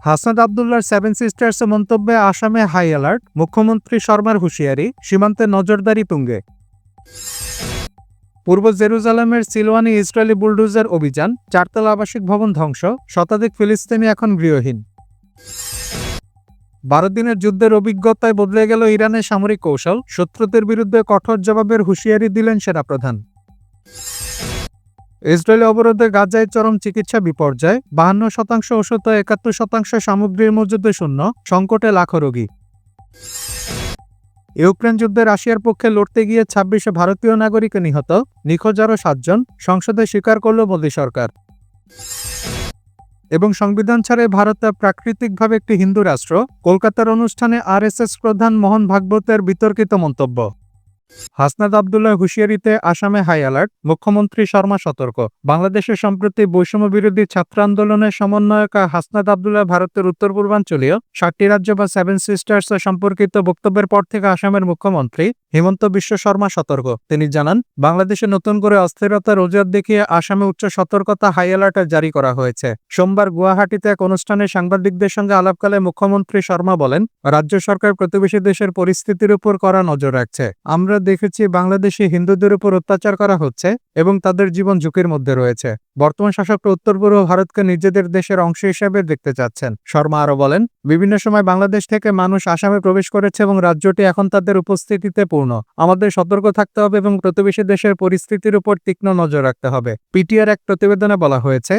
Hasnat আব্দুল্লাহর seven sisters মন্তব্যে আসামে high alert, মুখ্যমন্ত্রী শর্মার হুঁশিয়ারি, সীমান্তে নজরদারি তুঙ্গে। পূর্ব জেরুজালেমের সিলওয়ানি ইসরায়েলি বুলডোজার অভিযান, চারতলা আবাসিক ভবন ধ্বংস, শতাধিক ফিলিস্তিনি এখন গৃহহীন। 12 দিনের যুদ্ধের অভিজ্ঞতায় বদলে গেল ইরানের সামরিক কৌশল, শত্রুদের বিরুদ্ধে কঠোর জবাবের হুঁশিয়ারি দিলেন সেনাপ্রধান। ইসরায়েলি অবরোধে গাজায় চরম চিকিৎসা বিপর্যয়, 52% ওষুধ ও 71% সামগ্রীর মজুদে শূন্য, সংকটে লাখো রোগী। ইউক্রেন যুদ্ধে রাশিয়ার পক্ষে লড়তে গিয়ে 26 ভারতীয় নাগরিক নিহত, নিখোঁজ আরও 7 জন, সংসদে স্বীকার করল মোদী সরকার। এবং সংবিধান ছাড়াই ভারত প্রাকৃতিকভাবে একটি হিন্দু রাষ্ট্র, কলকাতার অনুষ্ঠানে আরএসএস প্রধান মোহন ভাগবতের বিতর্কিত মন্তব্য। হাসনাত আব্দুল্লাহর হুঁশিয়ারিতে আসামে হাই অ্যালার্ট, মুখ্যমন্ত্রী শর্মা সতর্ক। বাংলাদেশে সম্প্রতি বৈষম্য বিরোধী ছাত্র আন্দোলনের সমন্বয়ক হাসনাত আব্দুল্লাহ ভারতের উত্তর পূর্বাঞ্চলীয় 7টি রাজ্য বা সেভেন সিস্টার্স সম্পর্কিত বক্তব্যের পর থেকে আসামের মুখ্যমন্ত্রী হিমন্ত বিশ্ব শর্মা সতর্ক। তিনি জানান, বাংলাদেশে নতুন করে অস্থিরতার অজুহাত দেখিয়ে আসামে উচ্চ সতর্কতা হাই অ্যালার্ট জারি করা হয়েছে। সোমবার গুয়াহাটিতে এক অনুষ্ঠানে সাংবাদিকদের সঙ্গে আলাপকালে মুখ্যমন্ত্রী শর্মা বলেন, রাজ্য সরকার প্রতিবেশী দেশের পরিস্থিতির উপর কড়া নজর রাখছে। আমরা দেখেছি বাংলাদেশে হিন্দুদের উপর অত্যাচার করা হচ্ছে এবং তাদের জীবন ঝুঁকির মধ্যে রয়েছে। বর্তমান শাসকরা উত্তর পূর্ব ভারতকে নিজেদের দেশের অংশ হিসেবে দেখতে চাচ্ছেন। শর্মা আরও বলেন, বিভিন্ন সময় বাংলাদেশ থেকে মানুষ আসামে প্রবেশ করেছে এবং রাজ্যটি এখন তাদের উপস্থিতিতে পূর্ণ। আমাদের সতর্ক থাকতে হবে এবং প্রতিবেশী দেশের পরিস্থিতির উপর তীক্ষ্ণ নজর রাখতে হবে। পিটিআর এক প্রতিবেদনে বলা হয়েছে,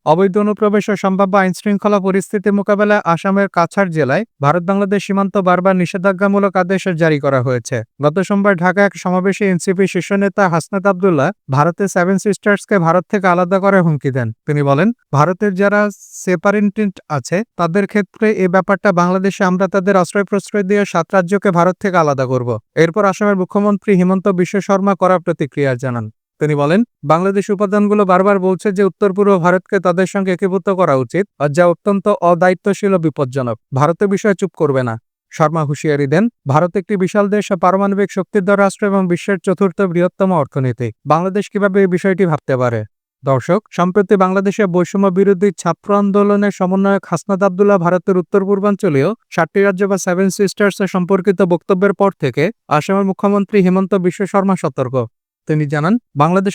অবৈধ অনুপ্রবেশ ও সম্ভাব্য আইনশৃঙ্খলা পরিস্থিতি মোকাবেলায় আসামের কাছাড় জেলায় ভারত-বাংলাদেশ সীমান্ত বারবার নিষেধাজ্ঞামূলক আদেশ জারি করা হয়েছে। গত সোমবার ঢাকা এক সমাবেশে এনসিপি শীর্ষ নেতা হাসনাত আব্দুল্লাহ ভারতের সেভেন সিস্টার্সকে ভারত থেকে আলাদা করে হুমকি দেন। তিনি বলেন, ভারতের যারা সেপারেটিস্ট আছে তাদের ক্ষেত্রে এ ব্যাপারটা বাংলাদেশে আমরা তাদের আশ্রয় প্রশ্রয় দিয়ে 7 রাজ্যকে ভারত থেকে আলাদা করব। এরপর আসামের মুখ্যমন্ত্রী হিমন্ত বিশ্ব শর্মা কড়া প্রতিক্রিয়া জানান। তিনি বলেন, বাংলাদেশ উপাদানগুলো বারবার বলছে যে উত্তর পূর্ব ভারতকে তাদের সঙ্গে একীভূত করা উচিত, আর যা অত্যন্ত অদায়িত্বশীল ও বিপজ্জনক। ভারতের বিষয়ে চুপ করবে না। শর্মা হুঁশিয়ারি দেন, ভারত একটি বিশাল দেশ, পারমাণবিক শক্তিধর রাষ্ট্র এবং বিশ্বের 4র্থ বৃহত্তম অর্থনীতি। বাংলাদেশ কিভাবে এই বিষয়টি ভাবতে পারে? দর্শক, সম্প্রতি বাংলাদেশে বৈষম্য বিরোধী ছাত্র আন্দোলনের সমন্বয়ক হাসনাত আব্দুল্লাহ ভারতের উত্তর পূর্বাঞ্চলীয় 7টি রাজ্য বা সেভেন সিস্টার্স সম্পর্কিত বক্তব্যের পর থেকে আসামের মুখ্যমন্ত্রী হিমন্ত বিশ্ব শর্মা সতর্ক। তিনি জানান, বাংলাদেশ